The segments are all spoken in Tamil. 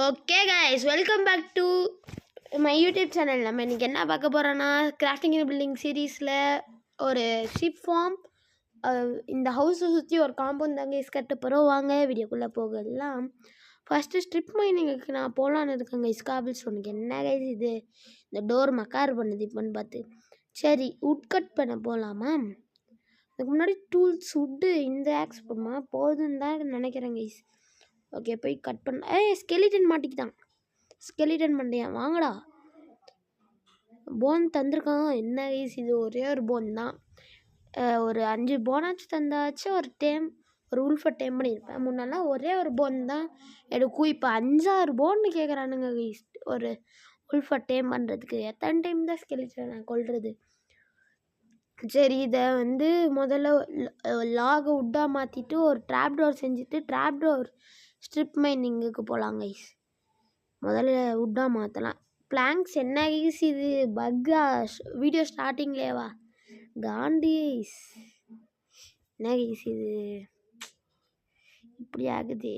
Okay guys, welcome back to my YouTube channel. நம்ம இன்றைக்கி என்ன பார்க்க போகிறோன்னா, கிராஃப்டிங் இன் பில்டிங் சீரீஸில் ஒரு ஷிப் ஃபார்ம். இந்த ஹவுஸை சுற்றி ஒரு காம்பவுண்ட் தாங்க கட்ட போகிறோம். வாங்க வீடியோக்குள்ளே போகலாம். ஃபஸ்ட்டு ஸ்ட்ரிப் மைனிங்குக்கு நான் போகலான்னு இருக்கேங்க. காபிள் ஸ்டோனுக்கு என்ன கைஸ் இது, இந்த டோர் மக்கார் பண்ணுது இப்போன்னு பார்த்து. சரி, உட் கட் பண்ண போகலாமா? அதுக்கு முன்னாடி டூல்ஸ் உட்டு இந்த ஆக்ஸ் போடுமா போதுன்னு தான் நினைக்கிறேன் கைஸ். ஓகே, போய் கட் பண்ண. ஸ்கெலிட்டன் மாட்டிக்கிட்டான். ஸ்கெலிட்டன் பண்ணியா? வாங்கடா. போன் தந்திருக்கான். என்ன கைஸ் இது, ஒரே ஒரு போன் தான். ஒரு 5 போனாச்சும் தந்தாச்சு ஒரு உல்ஃபை டேம் பண்ணியிருப்பேன். முன்னெல்லாம் ஒரே ஒரு போன் தான் எடுக்கும். இப்போ 5-6 போன்னு கேட்குறானுங்க கைஸ் ஒரு உல்ஃபை டேம் பண்ணுறதுக்கு. எத்தனை டைம் தான் ஸ்கெலிட்டன் நான் கொள்வது? சரி, இதை முதல்ல லாகை உட்டாக மாற்றிட்டு ஒரு ட்ராப் டோர் செஞ்சுட்டு ட்ராப் டோர் ஸ்ட்ரிப் மைனிங்குக்கு போகலாம் கைஸ். முதல்ல உட்டாக மாற்றலாம். பிளாங்க்ஸ் என்ன கைஸ் இது, பக்கா வீடியோ ஸ்டார்டிங்லேவா காண்டி கைஸ். என்ன கைஸ் இது இப்படி ஆகுது?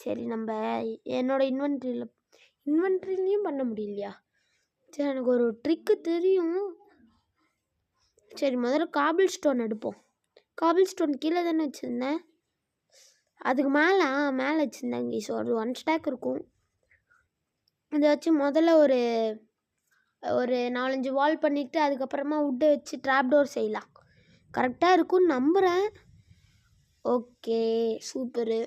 சரி, நம்ம என்னோடய இன்வென்ட்ரிலையும் பண்ண முடியலையா? சரி, எனக்கு ஒரு ட்ரிக்கு தெரியும். சரி, முதல்ல காபிள் ஸ்டோன் எடுப்போம். காபிள் ஸ்டோன் கீழே தானே வச்சுருந்தேன், அதுக்கு மேலே வச்சுருந்தேன் கைஸ். ஒரு 1 ஸ்டாக் இருக்கும். இதை வச்சு முதல்ல ஒரு 4-5 வால் பண்ணிவிட்டு அதுக்கப்புறமா உட்டை வச்சு ட்ராப் டோர் செய்யலாம். கரெக்டாக இருக்கும்னு நம்புகிறேன். Okay, super.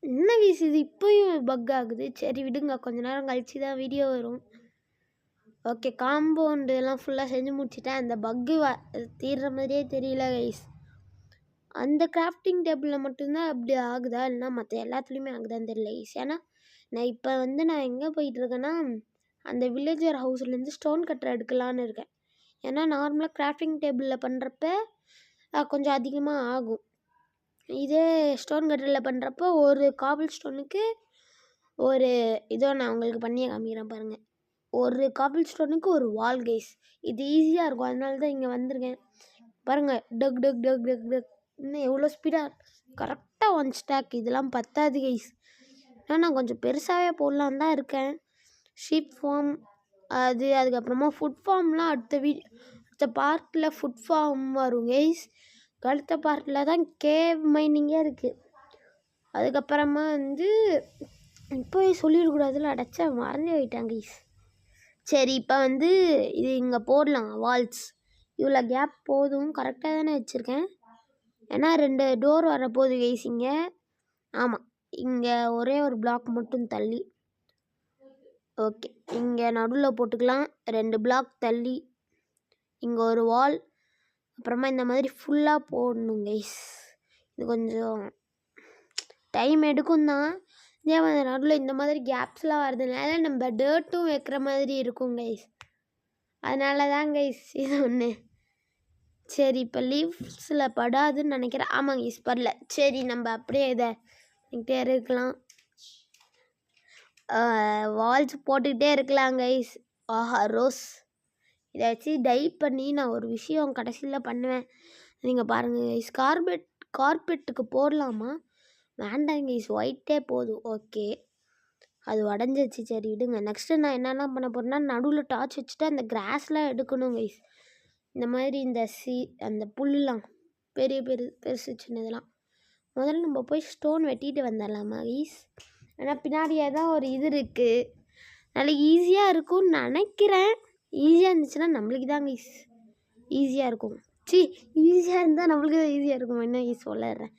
என்ன கைஸ் இது இப்போயும் பக் ஆகுது? சரி விடுங்க, கொஞ்ச நேரம் கழிச்சு தான் வீடியோ வரும். ஓகே, காம்பவுண்டு எல்லாம் ஃபுல்லாக செஞ்சு முடிச்சிட்டேன். அந்த பக்கு தீர்ற மாதிரியே தெரியல கைஸ். அந்த கிராஃப்டிங் டேபிளில் மட்டும்தான் அப்படி ஆகுதா, இல்லைனா மற்ற எல்லாத்துலேயுமே ஆகுதான்னு தெரியல கைஸ். ஏன்னா நான் இப்போ நான் எங்கே போயிட்டுருக்கேன்னா, அந்த வில்லேஜர் ஹவுஸ்லேருந்து ஸ்டோன் கட்டர் எடுக்கலான்னு இருக்கேன். ஏன்னா நார்மலாக கிராஃப்டிங் டேபிளில் பண்ணுறப்ப கொஞ்சம் அதிகமாக ஆகும். இதே ஸ்டோன் கட்டரில் பண்ணுறப்போ ஒரு காபிள் ஸ்டோனுக்கு நான் உங்களுக்கு பண்ணியே காமிக்கிறேன் பாருங்கள். ஒரு காபிள் ஸ்டோனுக்கு ஒரு வால் கைஸ். இது ஈஸியாக இருக்கும், அதனால தான் இங்கே வந்திருக்கேன். பாருங்கள், டக் டக் டக் டக் டக் இன்னும் எவ்வளோ ஸ்பீடாக கரெக்டாக 1 ஸ்டாக். இதெல்லாம் பத்தாது கைஸ். ஆனால் நான் கொஞ்சம் பெருசாகவே போடலான்னு தான் இருக்கேன். ஷீப் ஃபார்ம் அதுக்கப்புறமா ஃபுட் ஃபார்ம்லாம் அடுத்த பார்ட்டில் ஃபுட் ஃபார்ம் வரும் கைஸ். அடுத்த பார்ட்டில் தான் கேவ் மைனிங்கே இருக்குது. அதுக்கப்புறமா இப்போ சொல்லிடக்கூடாதுல, அடைச்சா மறந்து போயிட்டாங்க கைஸ். சரி, இப்போ இது இங்கே போடலாம் வால்ஸ். இவ்வளோ கேப் போதும், கரெக்டாக தானே வச்சுருக்கேன். ஏன்னா 2 டோர் வரப்போகுது கைஸ் இங்கே. ஆமாம், இங்கே ஒரே ஒரு பிளாக் மட்டும் தள்ளி. ஓகே, இங்கே நடுவில் போட்டுக்கலாம். 2 பிளாக் தள்ளி இங்கே ஒரு வால். அப்புறமா இந்த மாதிரி ஃபுல்லாக போடணும் கைஸ். இது கொஞ்சம் டைம் எடுக்கும் தான். இதே மாதிரி நடுவில் இந்த மாதிரி கேப்ஸ்லாம் வரதுனால நம்ம டர்ட்டும் வைக்கிற மாதிரி இருக்கும் கைஸ். அதனால தான் கைஸ் இது ஒன்று. சரி, இப்போ லீவ்ஸில் படாதுன்னு நினைக்கிறேன். ஆமாங்க கைஸ், படல. சரி, நம்ம அப்படியே இதை பண்ணிக்கிட்டே இருக்கலாம். வால்ஸ் போட்டுக்கிட்டே இருக்கலாம் கைஸ். ஆஹா, ரோஸ். இதை வச்சு டை பண்ணி நான் ஒரு விஷயம் கடைசியில் பண்ணுவேன். நீங்கள் பாருங்கள் கைஸ். கார்பெட்டுக்கு போடலாமா? வேண்டாம் கைஸ், ஒயிட்டே போதும். ஓகே, அது உடஞ்சிச்சு. சரி விடுங்க. நெக்ஸ்ட்டு நான் என்னெல்லாம் பண்ண போகிறேன்னா, நடுவில் டார்ச் வச்சுட்டு அந்த கிராஸ்லாம் எடுக்கணும் கைஸ். இந்த மாதிரி அந்த புல்லாம் பெருசு சின்னதெல்லாம் முதல்ல நம்ம போய் ஸ்டோன் வெட்டிட்டு வந்துடலாமா கைஸ்? ஏன்னா பின்னாடியே தான் ஒரு இது இருக்குது, நல்லா ஈஸியாக இருக்கும்னு நினைக்கிறேன். ஈஸியாக இருந்துச்சுன்னா நம்மளுக்கு தான் கைஸ் ஈஸியாக இருக்கும். ஈஸியாக இருந்தால் நம்மளுக்கு தான் ஈஸியாக இருக்கும். என்ன கைஸ் சொல்லிடுறேன்.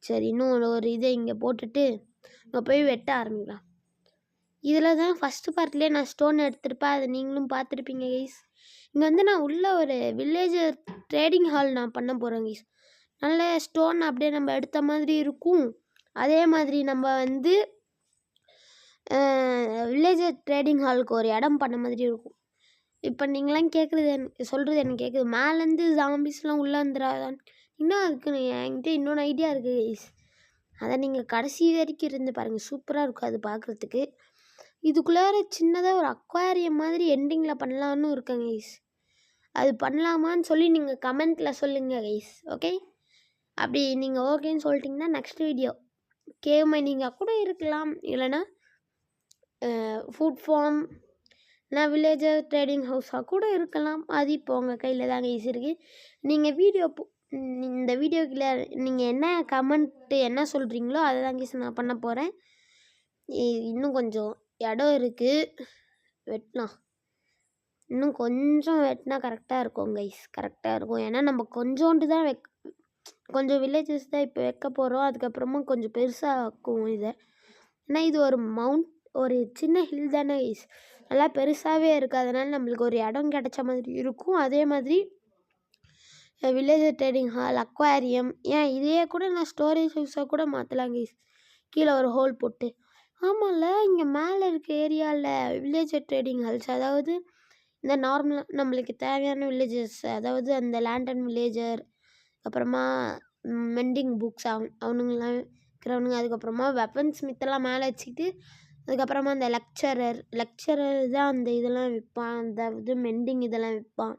சரி, இன்னும் ஒரு இதை இங்கே போட்டுட்டு நம்ம போய் வெட்ட ஆரம்பிக்கலாம். இதில் தான் ஃபஸ்ட்டு பார்ட்லேயே நான் ஸ்டோன் எடுத்துருப்பேன், அதை நீங்களும் பார்த்துருப்பீங்க கைஸ். இங்கே நான் உள்ள ஒரு வில்லேஜர் ட்ரேடிங் ஹால் நான் பண்ண போகிறேன் கைஸ். நல்ல ஸ்டோன் அப்படியே நம்ம எடுத்த மாதிரி இருக்கும். அதே மாதிரி நம்ம வில்லேஜர் ட்ரேடிங் ஹாலுக்கு ஒரு இடம் பண்ண மாதிரி இருக்கும். இப்போ நீங்களாம் சொல்கிறது எனக்கு கேட்குது, மேலேருந்து ஜாம்பிஸ்லாம் உள்ளே வந்துடாதான். இன்னும் அதுக்கு என்கிட்ட இன்னொன்று ஐடியா இருக்குது கைஸ். அதை நீங்கள் கடைசி வரைக்கும் இருந்து பாருங்கள், சூப்பராக இருக்கும் அது பார்க்குறதுக்கு. இதுக்குள்ளார சின்னதாக ஒரு அக்வாரியம் மாதிரி எண்டிங்கில் பண்ணலான்னு இருக்கேன் கைஸ். அது பண்ணலாமான்னு சொல்லி நீங்கள் கமெண்ட்டில் சொல்லுங்கள் கைஸ். ஓகே, அப்படி நீங்கள் ஓகேன்னு சொல்லிட்டிங்கன்னா நெக்ஸ்ட் வீடியோ கேவ் மைனிங்காக கூட இருக்கலாம், இல்லைன்னா ஃபுட் ஃபார்ம் நான் வில்லேஜர் ட்ரேடிங் ஹவுஸாக கூட இருக்கலாம். அது இப்போ உங்கள் கையில் தாங்க ஈஸி இருக்குது. நீங்கள் இந்த வீடியோக்குள்ள நீங்கள் என்ன கமெண்ட்டு என்ன சொல்கிறீங்களோ அதை தாங்க நான் பண்ண போகிறேன். இன்னும் கொஞ்சம் இடம் இருக்குது, வெட்டலாம். இன்னும் கொஞ்சம் வெட்டினா கரெக்டாக இருக்கும் கைஸ், கரெக்டாக இருக்கும். ஏன்னா நம்ம கொஞ்சோண்டு தான் கொஞ்சம் வில்லேஜஸ் தான் இப்போ வைக்க போகிறோம். அதுக்கப்புறமா கொஞ்சம் பெருசாக ஆக்கும் இதை. ஏன்னா இது ஒரு சின்ன ஹில் தானே கைஸ், நல்லா பெருசாகவே இருக்குது. அதனால் நம்மளுக்கு ஒரு இடம் கிடைச்ச மாதிரி இருக்கும். அதே மாதிரி வில்லேஜர் ட்ரேடிங் ஹால், அக்வாரியம், ஏன் இதையே கூட நான் ஸ்டோரேஜ் ஹவுஸாக கூட மாற்றலாம் கைஸ், கீழே ஒரு ஹோல் போட்டு. ஆமாம்ல, இங்கே மேலே இருக்க ஏரியாவில் வில்லேஜர் ட்ரேடிங் ஹால்ஸ், அதாவது இந்த நார்மலாக நம்மளுக்கு தேவையான வில்லேஜஸ், அதாவது அந்த லேண்டன் வில்லேஜர், அப்புறமா மெண்டிங் புக்ஸ் அவனுங்களாம் இருக்கிறவனுங்க, அதுக்கப்புறமா வெப்பன்ஸ் மித்தெல்லாம் மேலே வச்சுக்கிட்டு, அதுக்கப்புறமா அந்த லெக்சரர் தான் அந்த இதெல்லாம் விற்பான், அந்த மெண்டிங் இதெல்லாம் விற்பான்.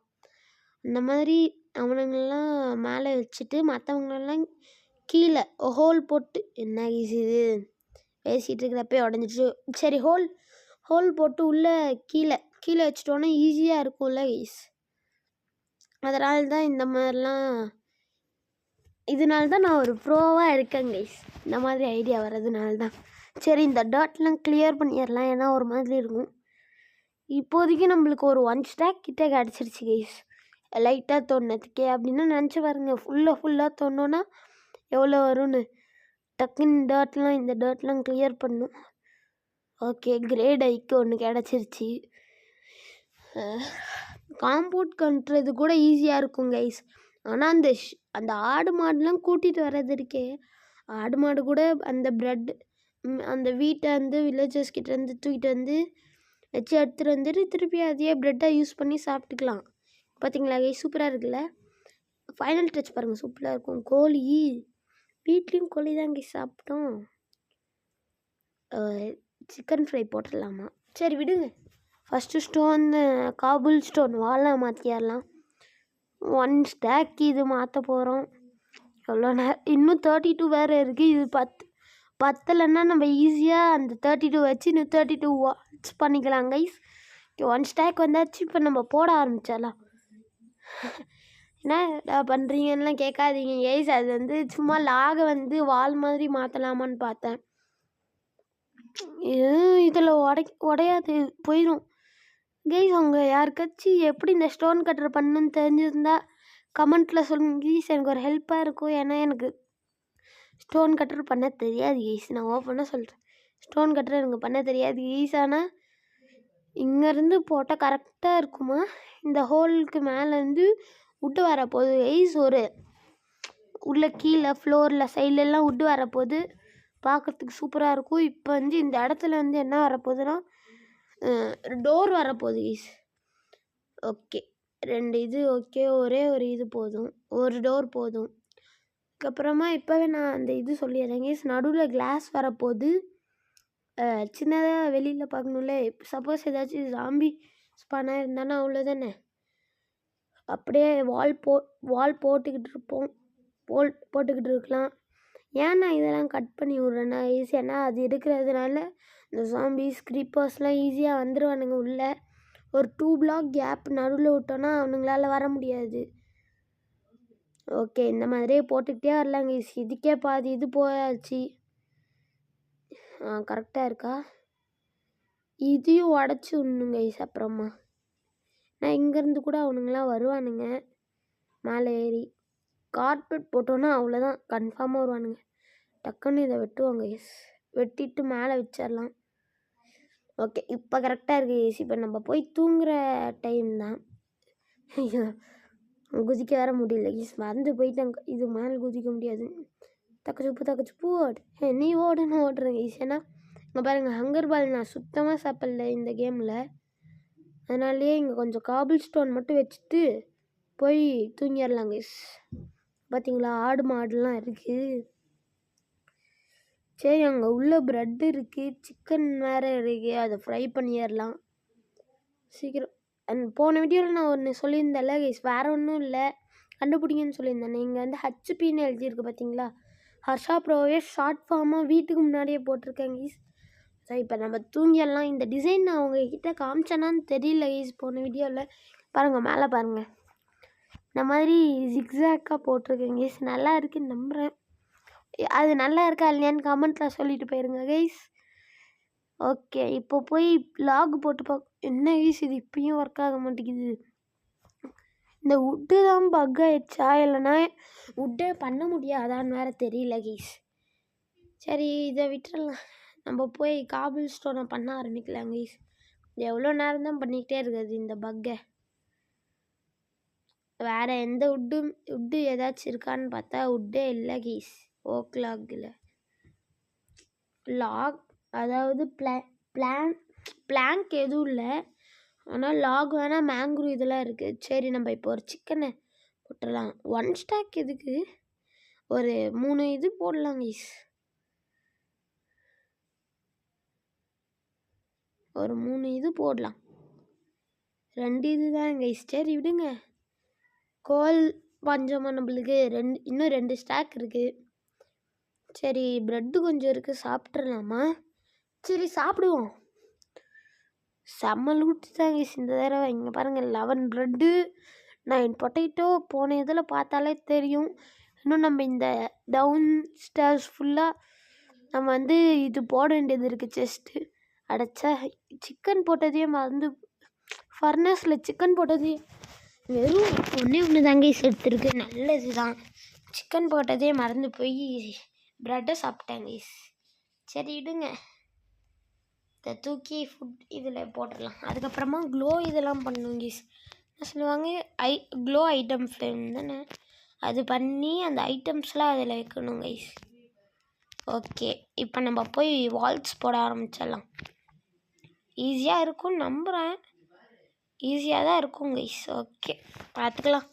அந்த மாதிரி அவனுங்கெல்லாம் மேலே வச்சுட்டு மற்றவங்களெல்லாம் கீழே ஹோல் போட்டு, என்ன ஈஸி இது பேசிகிட்டு இருக்கிறப்பே உடஞ்சிட்டு, சரி ஹோல் போட்டு உள்ளே கீழே வச்சுட்டோன்னா ஈஸியாக இருக்கும்ல ஈஸ். அதனால தான் இந்த மாதிரிலாம், இதனால தான் நான் ஒரு ப்ரோவாக இருக்கேன் கைஸ். இந்த மாதிரி ஐடியா வர்றதுனால தான். சரி, இந்த டாட்லாம் கிளியர் பண்ணிடலாம், ஏன்னா ஒரு மாதிரி இருக்கும். இப்போதைக்கு நம்மளுக்கு ஒரு 1 ஸ்டாக் கிட்டே கிடச்சிருச்சு கைஸ், லைட்டாக தோணுனதுக்கே. அப்படின்னா நினச்சி பாருங்க, ஃபுல்லாக தோணுன்னா எவ்வளோ வரும்னு. டக்குன்னு இந்த டாட்லாம் கிளியர் பண்ணும். ஓகே, கிரேட் ஐக்கு ஒன்று கிடச்சிருச்சு. காம்பவுண்ட் கட்டுறது கூட ஈஸியாக இருக்கும் கைஸ். ஆனால் அந்த ஆடு மாடுலாம் கூட்டிகிட்டு வர்றது இருக்கே, ஆடு மாடு கூட அந்த அந்த வீட்டை வந்து வில்லேஜஸ் கிட்டேருந்து தூக்கிட்டு வந்து வச்சு எடுத்துகிட்டு வந்துட்டு திருப்பி அதையே ப்ரெட்டாக யூஸ் பண்ணி சாப்பிட்டுக்கலாம். பார்த்தீங்களா கைஸ், சூப்பராக இருக்குல்ல. ஃபைனல் டச் பாருங்கள், சூப்பராக இருக்கும். கோழி, வீட்லேயும் கோழி தான் கைஸ் சாப்பிட்டோம். சிக்கன் ஃப்ரை போட்டுடலாமா? சரி விடுங்க. ஃபஸ்ட்டு ஸ்டோன் காபுல் ஸ்டோன் வாலாக மாற்றிடலாம். 1 ஸ்டாக் இது மாற்ற போகிறோம். எவ்வளோ நேரம், இன்னும் 32 வேறு இருக்குது. இது பத்தலைன்னா நம்ம ஈஸியாக அந்த 32 வச்சு இன்னும் 32 வாட்ஸ் பண்ணிக்கலாம் கைஸ். 1 ஸ்டாக் வந்தாச்சு. இப்போ நம்ம போட ஆரம்பிச்சிடலாம். என்ன பண்ணுறீங்கன்னெலாம் கேட்காதீங்க கைஸ், அது வந்து சும்மா லாகை வந்து வால் மாதிரி மாற்றலாமான்னு பார்த்தேன். இதில் உடையாது, போயிடும் கைஸ். அவங்க யாருக்காச்சும் எப்படி இந்த ஸ்டோன் கட்டர் பண்ணுன்னு தெரிஞ்சிருந்தா கமெண்ட்டில் சொல்லுங்க கைஸ், எனக்கு ஒரு ஹெல்ப்பாக இருக்கும். ஏன்னா எனக்கு ஸ்டோன் கட்டர் பண்ண தெரியாது கைஸ், நான் ஓப்பனாக சொல்கிறேன். ஸ்டோன் கட்டர் எனக்கு பண்ண தெரியாது கைஸ். ஆனால் இங்கேருந்து போட்டால் கரெக்டாக இருக்குமா? இந்த ஹோலுக்கு மேலேருந்து விட்டு வரப்போகுது கைஸ். உள்ள கீழே ஃப்ளோரில் சைட்லெலாம் விட்டு வரப்போகுது, பார்க்குறதுக்கு சூப்பராக இருக்கும். இப்போ வந்து இந்த இடத்துல வந்து என்ன வரப்போகுதுன்னா டோர் வரப்போகுது கைஸ். ஓகே, 2 இது ஓகே, ஒரே ஒரு இது போதும், ஒரு டோர் போதும். அதுக்கப்புறமா இப்போவே நான் அந்த இது சொல்லிடுறேன் கைஸ், நடுவில் கிளாஸ் வரப்போகுது. சின்னதாக வெளியில் பார்க்கணும்ல, சப்போஸ் ஏதாச்சும் ஜாம்பி ஸ்பானாக இருந்தானா அவ்வளோதானே. அப்படியே வால் போட்டுக்கிட்டு இருக்கலாம். ஏன் நான் இதெல்லாம் கட் பண்ணி விட்றேன்னா ஈஸியானா அது இருக்கிறதுனால இந்த ஜாம்பிஸ் க்ரீப்பர்ஸ்லாம் ஈஸியாக வந்துடுவானுங்க உள்ளே. ஒரு 2 பிளாக் கேப் நடுவில் விட்டோன்னா அவனுங்களால வர முடியாது. ஓகே, இந்த மாதிரியே போட்டுக்கிட்டே வரலாங்க. இதுக்கே பாதி இது போயாச்சு. கரெக்டாக இருக்கா? இதையும் உடச்சி விடணுங்க கைஸ். அப்புறமா நான் இங்கேருந்து கூட அவனுங்களாம் வருவானுங்க மேலே ஏறி. கார்பெட் போட்டோன்னா அவ்வளோதான், கன்ஃபார்மாக வருவானுங்க. டக்குன்னு இதை வெட்டுவாங்க கைஸ், வெட்டிட்டு மேலே வச்சிடலாம். ஓகே, இப்போ கரெக்டாக இருக்குது கைஸ். இப்போ நம்ம போய் தூங்குகிற டைம் தான். குதிக்க வர முடியல கைஸ், மறந்து போயிட்டாங்க. இது மேலே குதிக்க முடியாது. தக்கச்சுப்பு ஓடு. நீ ஓடுன்னு ஓடுறேன் கைஸ். ஏன்னா இங்கே பாருங்கள், ஹங்கர் பால் நான் சுத்தமாக சாப்பிடல இந்த கேமில். அதனாலேயே இங்கே கொஞ்சம் காபிள் ஸ்டோன் மட்டும் வச்சுட்டு போய் தூங்கிடலாம் கைஸ். பார்த்தீங்களா, ஆடு மாடுலாம் இருக்குது. சரி, அங்கே உள்ள ப்ரெட் இருக்குது, சிக்கன் வேறு இருக்குது, அதை ஃப்ரை பண்ணிடலாம் சீக்கிரம். போன வீடியோவில் நான் ஒன்று சொல்லியிருந்தேன்ல கைஸ், வேறு ஒன்றும் இல்லை, கண்டுபிடிங்கன்னு சொல்லியிருந்தேன். நீங்கள் வந்து ஹச்பின்னு எழுதியிருக்கு பார்த்தீங்களா, ஹர்ஷா ப்ரோவே ஷார்ட் ஃபார்மாக வீட்டுக்கு முன்னாடியே போட்டிருக்கேன் கைஸ். ஸோ இப்போ நம்ம தூங்கிடலாம். இந்த டிசைன் நான் உங்ககிட்ட காமிச்சேனான்னு தெரியல கைஸ் போன வீடியோவில். பாருங்கள் மேலே பாருங்கள், இந்த மாதிரி ஜிக்ஸாக்காக போட்டிருக்கேன் கைஸ். நல்லா இருக்குன்னு நம்புகிறேன். அது நல்லா இருக்கா இல்லையான்னு கமெண்ட்டில் சொல்லிட்டு போயிருங்க கைஸ். ஓகே, இப்போ போய் லாக் போட்டு என்ன கைஸ் இது இப்பயும் ஒர்க் ஆக மாட்டேங்குது. இந்த வுட்டு தான் பக் ஆயிடுச்சா இல்லைனா வுட்டே பண்ண முடியாதான்னு வேறு தெரியல கைஸ். சரி இதை விட்டுறலாம், நம்ம போய் காபிள் ஸ்டோனை பண்ண ஆரம்பிக்கலாம் கைஸ். எவ்வளோ நேரம் தான் பண்ணிக்கிட்டே இருக்குது இந்த பக்கை. வேறு எந்த வுட்டு ஏதாச்சும் இருக்கான்னு பார்த்தா வுட்டே இல்லை கைஸ். ஓக் லாகில் லாக் அதாவது பிளாங்க் எதுவும் இல்லை, ஆனால் லாக் வேணால் மேங்க்ரூ இதெல்லாம் இருக்குது. சரி நம்ம இப்போ ஒரு சிக்கனை போட்டுடலாம். 1 ஸ்டாக் எதுக்கு, ஒரு 3 இது போடலாம் கைஸ். ஒரு 3 இது போடலாம், 2 இது தான் கைஸ். சரி விடுங்க, கோல் பஞ்சமாக நம்மளுக்கு இன்னும் 2 ஸ்டாக் இருக்குது. சரி ப்ரெட்டு கொஞ்சம் இருக்குது, சாப்பிட்றலாமா? சரி சாப்பிடுவோம். செம்ம லூட்டு தான் கைஸ் இந்த தடவை. இங்கே பாருங்கள் 11 ப்ரெட்டு 9 பொட்டேட்டோ. போன இதில் பார்த்தாலே தெரியும். இன்னும் நம்ம இந்த டவுன் ஸ்டேர்ஸ் ஃபுல்லாக நம்ம வந்து இது போட வேண்டியது இருக்குது. செஸ்ட்டு அடைச்சா சிக்கன் போட்டதையே மறந்து, ஃபர்னஸில் சிக்கன் போட்டதே வெறும் ஒன்று தாங்க எடுத்துருக்கு. நல்லது தான், சிக்கன் போட்டதே மறந்து போய் ப்ரெட்டை சாப்பிட்டேன் கைஸ். சரி விடுங்க, இதை தூக்கி ஃபுட் இதில் போட்டுடலாம். அதுக்கப்புறமா க்ளோ இதெல்லாம் பண்ணணும் கைஸ். என்ன சொல்லுவாங்க, க்ளோ ஐட்டம் ஃப்ளேம் தானே, அது பண்ணி அந்த ஐட்டம்ஸ்லாம் அதில் வைக்கணும் கைஸ். ஓகே, இப்போ நம்ம போய் வால்ஸ் போட ஆரம்பிச்சிடலாம். ஈஸியாக இருக்கும்னு நம்புகிறேன், ஈஸியாக தான் இருக்கும் கைஸ். ஓகே பார்த்துக்கலாம்.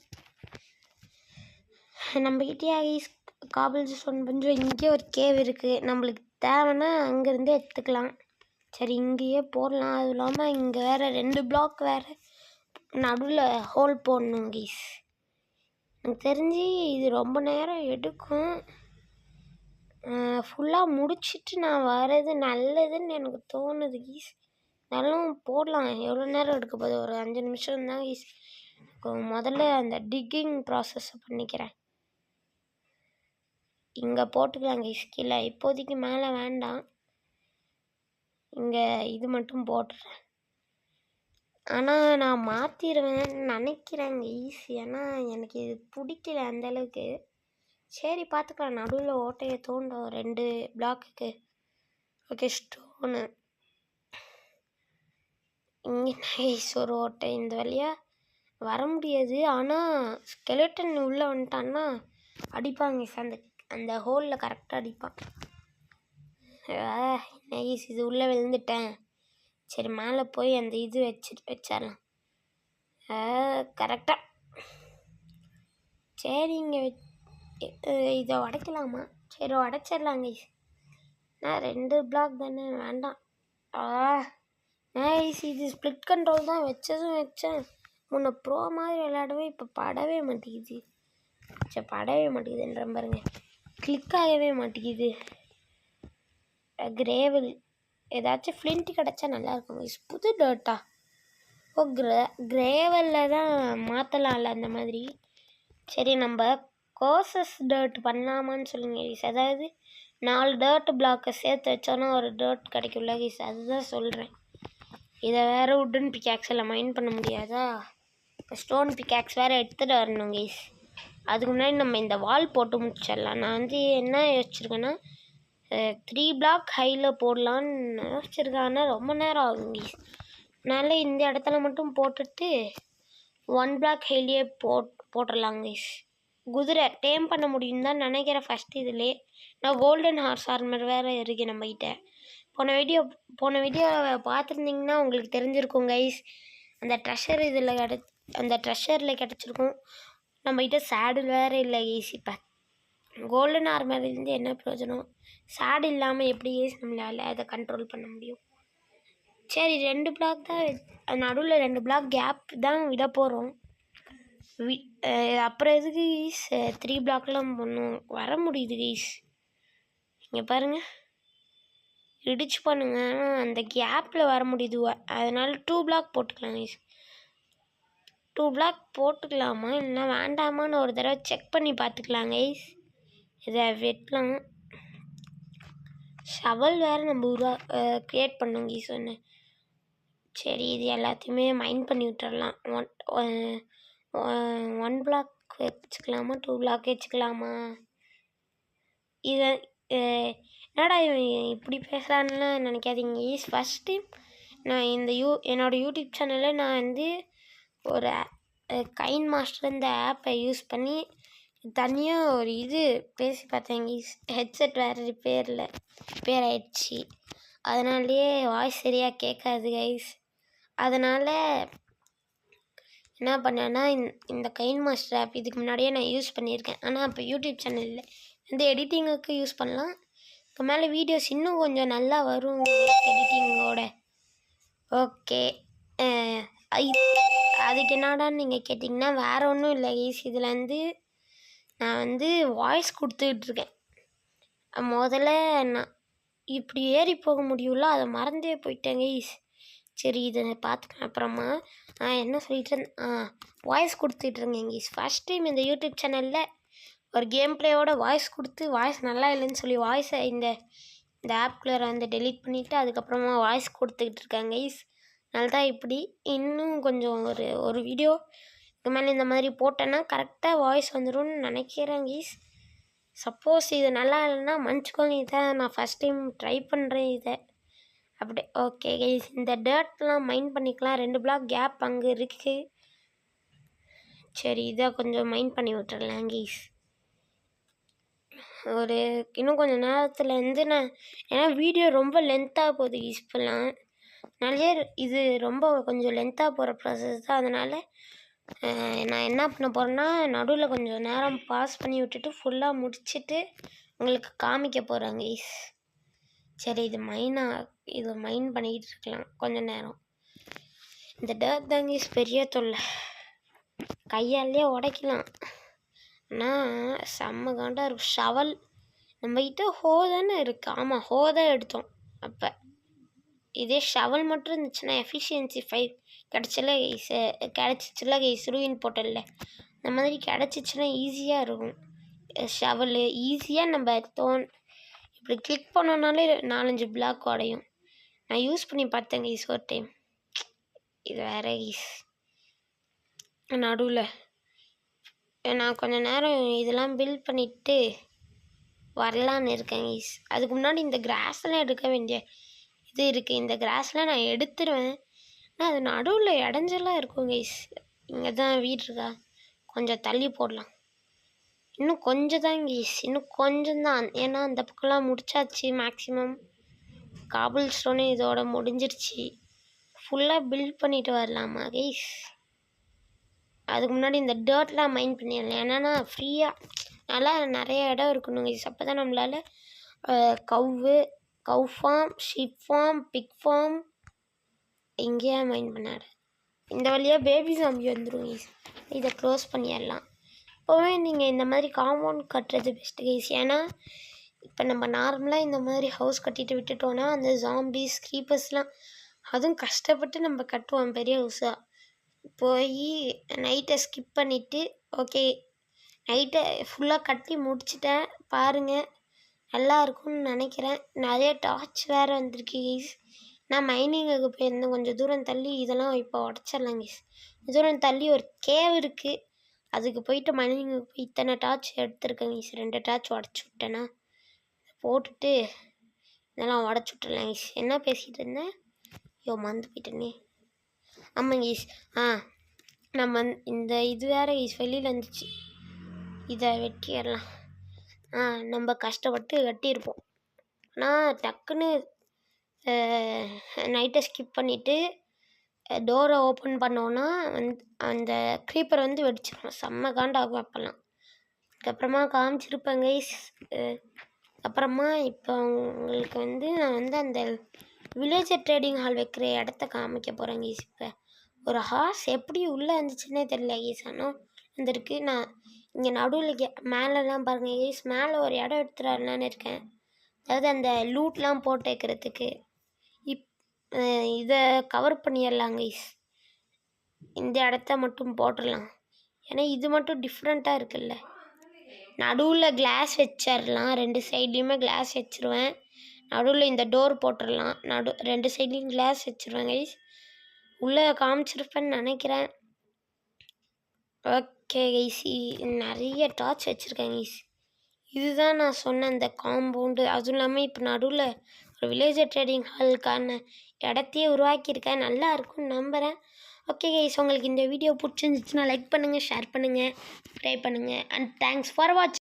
நம்மக்கிட்டே கைஸ் காபிள் ஸ்டோன் கொஞ்சம் இங்கே ஒரு கேவ் இருக்குது, நம்மளுக்கு தேவைன்னா அங்கேருந்தே எடுத்துக்கலாம். சரி இங்கேயே போடலாம். அதுவும் இல்லாமல் இங்கே வேறு 2 பிளாக் வேறு நடுவில் ஹோல் போடணும் கைஸ். எனக்கு தெரிஞ்சு இது ரொம்ப நேரம் எடுக்கும். ஃபுல்லாக முடிச்சுட்டு நான் வர்றது நல்லதுன்னு எனக்கு தோணுது கைஸ். நல்லா போடலாம். எவ்வளோ நேரம் எடுக்க போகுது, ஒரு 5 நிமிஷம் தான் கைஸ். முதல்ல அந்த டிக்கிங் ப்ராசஸை பண்ணிக்கிறேன். இங்கே போட்டுக்கலாம் கைஸ் கீழே, இப்போதைக்கு மேலே வேண்டாம், இங்கே இது மட்டும் போட்டுறேன். ஆனால் நான் மாற்றிடுவேன்னு நினைக்கிறேன் கைஸ், ஏன்னா எனக்கு இது பிடிக்கல அந்தளவுக்கு. சரி பார்த்துக்கலாம், நடுவில் ஓட்டையை தோண்டும் 2 பிளாக்குக்கு. ஓகே ஸ்டோனு இங்கே கைஸ் ஒரு ஓட்டை, இந்த வழியாக வர முடியாது. ஆனால் ஸ்கெலட்டன் உள்ளே வந்துட்டான்னா அடிப்பாங்க கைஸ், அந்த ஹோலில் கரெக்டாக அடிப்பான். நைஸ், இது உள்ளே விழுந்துட்டேன். சரி மேலே போய் அந்த இது வச்சிடலாம் கரெக்டாக. சரி இங்கே இதை உடைக்கலாமா? சரி உடைச்சிடலாம் கைஸ். நான் 2 பிளாக் தானே, வேண்டாம். நைஸ், இது ஸ்ப்ளிட் கண்ட்ரோல் தான் வச்சேன். முன்ன ப்ரோ மாதிரி விளையாடவே இப்போ படவே மாட்டேங்குது. சரி படவே மாட்டேங்குதுன்ற பாருங்க, கிளிக் ஆகவே மாட்டேங்குது. கிரேவல் ஏதாச்சும் ஃப்ளிண்ட் கிடச்சா நல்லாயிருக்கும் கைஸ். புது டர்ட்டா? ஓ கிரேவலில் தான் மாற்றலாம்ல அந்த மாதிரி. சரி நம்ம கோசஸ் டர்ட் பண்ணலாமான்னு சொல்லுங்க கைஸ். அதாவது 4 டர்ட் பிளாக்கை சேர்த்து வச்சோன்னா ஒரு டர்ட் கிடைக்கும்ல கைஸ், அதுதான் சொல்கிறேன். இதை வேறு உட்டன் பிக்காக்ஸில் மைண்ட் பண்ண முடியாதா? இப்போ ஸ்டோன் பிக்காக்ஸ் வேறு எடுத்துகிட்டு வரணும் கைஸ். அதுக்கு முன்னாடி நம்ம இந்த வால் போட்டு முடிச்சிடலாம். நான் வந்து என்ன யோசிச்சிருக்கேன்னா 3 பிளாக் ஹையில் போடலான்னு யோசிச்சிருக்கேன், ஆனால் ரொம்ப நேரம் ஆகும் கைஸ். அதனால இந்த இடத்துல மட்டும் போட்டுட்டு 1 பிளாக் ஹைலியே போட்டுடலாம் கைஸ். குதிரை டேம் பண்ண முடியும் தான் நினைக்கிறேன் ஃபஸ்ட்டு இதிலே. நான் கோல்டன் ஹார்ஸ் ஆர்மர் வேறு இருக்குது நம்மக்கிட்ட. போன வீடியோ பார்த்துருந்திங்கன்னா உங்களுக்கு தெரிஞ்சிருக்கும் கைஸ். அந்த ட்ரெஷர் இதில் அந்த ட்ரெஷரில் கிடச்சிருக்கும். நம்மக்கிட்ட சேடில் வேறு இல்லை கைஸ். இப்போ கோல்டன் ஆர்மர்லேருந்து என்ன பிரயோஜனம்? சேடு இல்லாமல் எப்படி கைஸ் நம்மளால் அதை கண்ட்ரோல் பண்ண முடியும்? சரி 2 பிளாக் தான் நடுவில் 2 பிளாக் கேப் தான் விட போகிறோம். அப்புறம் எதுக்கு கைஸ் 3 பிளாக்லாம் பண்ணும்? வர முடியுது கைஸ், இங்கே பாருங்கள். இடிச்சு பண்ணுங்க. ஆனால் அந்த கேப்பில் வர முடியுது. அதனால் 2 பிளாக் போட்டுக்கலாம் கைஸ். 2 பிளாக் போட்டுக்கலாமா இல்லைன்னா வேண்டாமான்னு ஒரு தடவை செக் பண்ணி பார்த்துக்கலாம் கைஸ். இதை வெட்டலாம். ஷவல் வேறு நம்ம க்ரியேட் பண்ணோம் கைஸ் ஒன்று. சரி, இது எல்லாத்தையுமே மைண்ட் பண்ணி விட்டுறலாம். 1 பிளாக் வச்சுக்கலாமா 2 பிளாக் வச்சுக்கலாமா? இதை என்னடா இவன் இப்படி பேசுகிறான்னு நினைக்காதீங்க. ஃபஸ்ட் டைம் நான் என்னோடய யூடியூப் சேனலில் நான் வந்து ஒரு கைன் மாஸ்டர் இந்த ஆப்பை யூஸ் பண்ணி தனியாக ஒரு இது பேசி பார்த்தேங்க. ஹெட்செட் வேறு ரிப்பேர் ஆயிடுச்சு. அதனாலேயே வாய்ஸ் சரியாக கேட்காது கைஸ். அதனால் என்ன பண்ணேன்னா இந்த கைன் மாஸ்டர் ஆப் இதுக்கு முன்னாடியே நான் யூஸ் பண்ணியிருக்கேன். ஆனால் இப்போ யூடியூப் சேனலில் வந்து எடிட்டிங்குக்கு யூஸ் பண்ணலாம். இதுக்கு மேலே வீடியோஸ் இன்னும் கொஞ்சம் நல்லா வரும் எடிட்டிங்கோட. ஓகே, அதுக்கு என்னடான்னு நீங்கள் கேட்டிங்கன்னா வேறு ஒன்றும் இல்லை கைஸ். இதில் வந்து நான் வந்து வாய்ஸ் கொடுத்துட்ருக்கேன். முதல்ல நான் இப்படி ஏறி போக முடியும்ல, அதை மறந்தே போயிட்டேன் கைஸ். சரி, இதை பார்த்துக்கலாம் அப்புறமா. என்ன சொல்லிட்டு வாய்ஸ் கொடுத்துட்ருங்க கைஸ். ஃபஸ்ட் டைம் இந்த யூடியூப் சேனலில் ஒரு கேம் பிளேயோட வாய்ஸ் கொடுத்து வாய்ஸ் நல்லா இல்லைன்னு சொல்லி வாய்ஸை இந்த ஆப்குள்ளே வந்து டெலீட் பண்ணிவிட்டு அதுக்கப்புறமா வாய்ஸ் கொடுத்துக்கிட்டு இருக்காங்க கைஸ். அதனால தான் இப்படி இன்னும் கொஞ்சம் ஒரு வீடியோ இதுக்கு மேலே இந்த மாதிரி போட்டேன்னா கரெக்டாக வாய்ஸ் வந்துடும்னு நினைக்கிறேன் கைஸ். சப்போஸ் இது நல்லா இல்லைன்னா மன்னிச்சிக்கோங்க. இதை நான் ஃபஸ்ட் டைம் ட்ரை பண்ணுறேன் இதை. அப்படி ஓகே கைஸ், இந்த டர்ட்லாம் மைண்ட் பண்ணிக்கலாம். 2 பிளாக் கேப் அங்கே இருக்குது. சரி, இதை கொஞ்சம் மைண்ட் பண்ணி விட்டுறலாம் கைஸ். இன்னும் கொஞ்சம் நேரத்தில் வந்து ஏன்னா வீடியோ ரொம்ப லென்த்தாக போகுது கைஸ் இப்போலாம். அதனாலே இது ரொம்ப கொஞ்சம் லென்த்தாக போகிற ப்ராசஸ் தான். அதனால் நான் என்ன பண்ண போகிறேன்னா நடுவில் கொஞ்சம் நேரம் பாஸ் பண்ணி விட்டுட்டு ஃபுல்லாக முடிச்சுட்டு உங்களுக்கு காமிக்க போகிறேன் கைஸ். சரி, இது மைண்ட் பண்ணிக்கிட்டு இருக்கலாம் கொஞ்சம் நேரம். இந்த டர்க் தான் கைஸ் பெரிய தொல்லை. கையாலே உடைக்கலாம். ஆனால் செம்ம காண்டாக இருக்கும். ஷவல் நம்மகிட்ட ஹோ தானே இருக்குது. ஆமாம், ஹோ தான் எடுத்தோம். அப்போ இதே ஷவல் மட்டும் இருந்துச்சுன்னா எஃபிஷியன்சி 5 கிடச்சிச்சுல கைஸ் ரூயின் போட்டலில். இந்த மாதிரி கிடச்சிச்சின்னா ஈஸியாக இருக்கும். ஷவலு ஈஸியாக நம்ம இப்படி கிளிக் பண்ணோன்னாலே 4-5 பிளாக் உடையும். நான் யூஸ் பண்ணி பார்த்தேன் கைஸ் ஒரு டைம். இது வேறு கைஸ். நடுவில் நான் கொஞ்சம் நேரம் இதெல்லாம் பில்ட் பண்ணிவிட்டு வரலான்னு இருக்கேன் கைஸ். அதுக்கு முன்னாடி இந்த கிராஸ்லாம் எடுக்க வேண்டிய இது இருக்குது. இந்த கிராஸ்லாம் நான் எடுத்துருவேன். ஆனால் அது நடுவில் இடைஞ்சலாக இருக்கும் கைஸ். இங்கே தான் வீடு இருக்கா, கொஞ்சம் தள்ளி போடலாம். இன்னும் கொஞ்சம் தான் கைஸ், இன்னும் கொஞ்சம் தான். ஏன்னா அந்த பக்கம்லாம் முடிச்சாச்சு. மேக்ஸிமம் காபிள் ஸ்டோனு இதோட முடிஞ்சிருச்சு. ஃபுல்லாக பில்ட் பண்ணிட்டு வரலாமா கைஸ்? அதுக்கு முன்னாடி இந்த டர்ட்லாம் மைண்ட் பண்ணிடலாம். ஏன்னா ஃப்ரீயாக நல்லா நிறைய இடம் இருக்கணும் கைஸ். அப்போ தான் நம்மளால் cow farm, sheep farm, pig farm எங்கேயா மைண்ட் பண்ணாரு. இந்த வழியாக பேபி சாம்பி வந்துடும் கைஸ். இதை க்ளோஸ் பண்ணிடலாம். இப்போவே நீங்கள் இந்த மாதிரி காம்பவுண்ட் கட்டுறது பெஸ்ட்டு கைஸ். ஏன்னா இப்போ நம்ம நார்மலாக இந்த மாதிரி ஹவுஸ் கட்டிட்டு விட்டுட்டோன்னா அந்த ஜாம்பிஸ் க்ரீப்பர்ஸ்லாம் அதுவும் கஷ்டப்பட்டு நம்ம கட்டுவோம் பெரிய ஹவுஸாக. போய் நைட்டை ஸ்கிப் பண்ணிவிட்டு ஓகே நைட்டை ஃபுல்லாக கட்டி முடிச்சிட்டேன் பாருங்கள். நல்லா இருக்கும்னு நினைக்கிறேன். நிறைய டார்ச் வேறு வந்திருக்கு கைஸ். நான் மைனிங்குக்கு போயிருந்தேன். கொஞ்சம் தூரம் தள்ளி இதெல்லாம் இப்போ உடச்சிடலாம் கைஸ். தூரம் தள்ளி ஒரு கேவ் இருக்குது. அதுக்கு போயிட்டு மைனிங்குக்கு போய் இத்தனை டார்ச் எடுத்துருக்கேன் கைஸ். 2 டார்ச் உடச்சி விட்டேன்னா போட்டுட்டு இதெல்லாம் உடச்சி விட்டுறலாம் கைஸ். என்ன பேசிகிட்டு இருந்தேன்? மறந்து போயிட்டேனே. ஆமாம் கைஸ், நம்ம இந்த இது வேறு கைஸ் வெளியில் வந்துச்சு. இதை வெட்டிடலாம். நம்ம கஷ்டப்பட்டு கட்டியிருப்போம். ஆனால் டக்குன்னு நைட்டை ஸ்கிப் பண்ணிவிட்டு டோரை ஓப்பன் பண்ணோன்னா அந்த க்ரீப்பர் வந்து வெடிச்சிடும். செம்ம காண்டாகும் அப்போல்லாம். அதுக்கப்புறமா காமிச்சிருப்பேன் கைஸ். அப்புறமா இப்போ உங்களுக்கு வந்து நான் வந்து அந்த வில்லேஜர் ட்ரேடிங் ஹால் வைக்கிற இடத்த காமிக்க போகிறேன் கைஸ். இப்போ ஒரு ஹார்ஸ் எப்படி உள்ளே வந்துச்சுன்னே தெரியல கைஸ். ஆனால் வந்துருக்கு. நான் இங்கே நடுவில் மேலெலாம் பாருங்கள் கைஸ். மேலே ஒரு இடம் எடுத்துடலான்னு இருக்கேன். அதாவது அந்த லூட்லாம் போட்டு வைக்கிறதுக்கு. இதை கவர் பண்ணிடலாம் கைஸ். இந்த இடத்த மட்டும் போட்டுடலாம். ஏன்னா இது மட்டும் டிஃப்ரெண்ட்டாக இருக்குல்ல. நடுவில் கிளாஸ் வச்சிடலாம். 2 சைட்லேயுமே கிளாஸ் வச்சுருவேன். நடுவில் இந்த டோர் போட்டுடலாம். 2 சைட்லேயும் கிளாஸ் வச்சுருவேன் கைஸ். உள்ளே காமிச்சிருப்பேன்னு நினைக்கிறேன். ஓகே கைஸ், நிறைய டார்ச் வச்சுருக்கேன் கைஸ். இதுதான் நான் சொன்ன அந்த காம்பவுண்டு. அதுவும் இல்லாமல் இப்போ நடுவில் ஒரு வில்லேஜர் ட்ரேடிங் ஹாலுக்கான இடத்தையே உருவாக்கியிருக்கேன். நல்லா இருக்கும்னு நம்புகிறேன். ஓகே கைஸ், உங்களுக்கு இந்த வீடியோ பிடிச்சிருந்துச்சுன்னா லைக் பண்ணுங்கள், ஷேர் பண்ணுங்கள், சப்ஸ்கிரைப் பண்ணுங்கள். அண்ட் தேங்க்ஸ் ஃபார் வாட்சிங்.